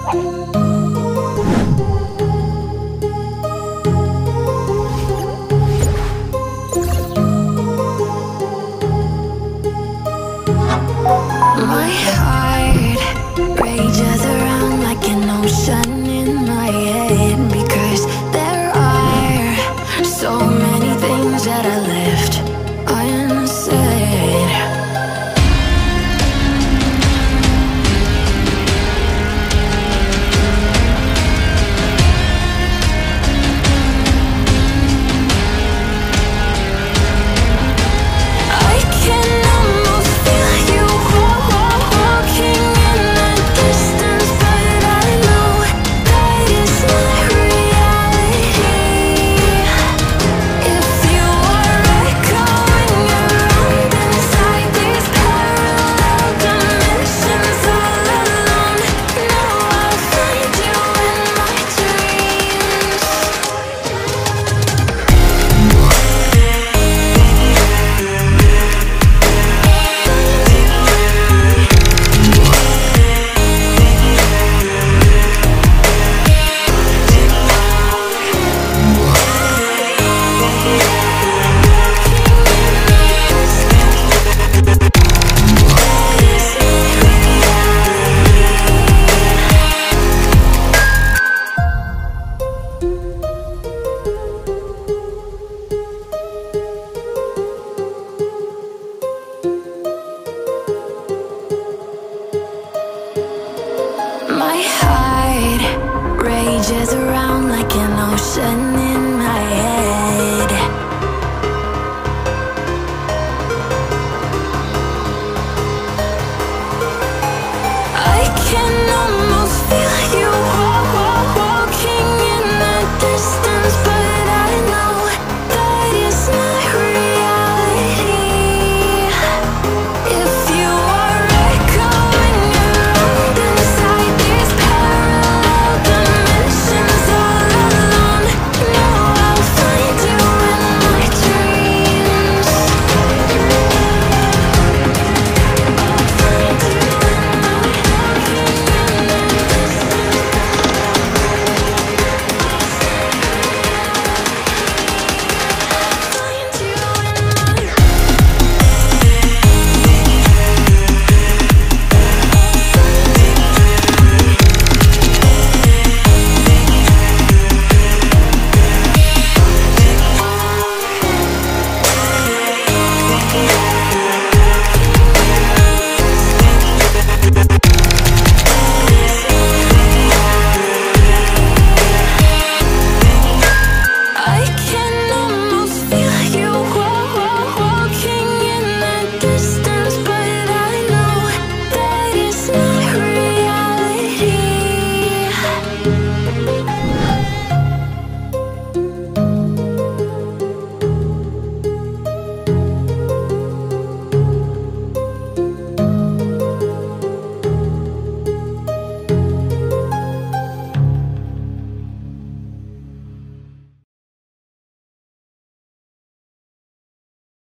My heart rages around like an ocean in my head, because there are so many things that I left unsaid. I can almost feel you walking in the distance, but I know that it's not reality. If you are echoing around inside these parallel dimensions all alone, now I'll find you in my dreams. My heart rages around like an ocean in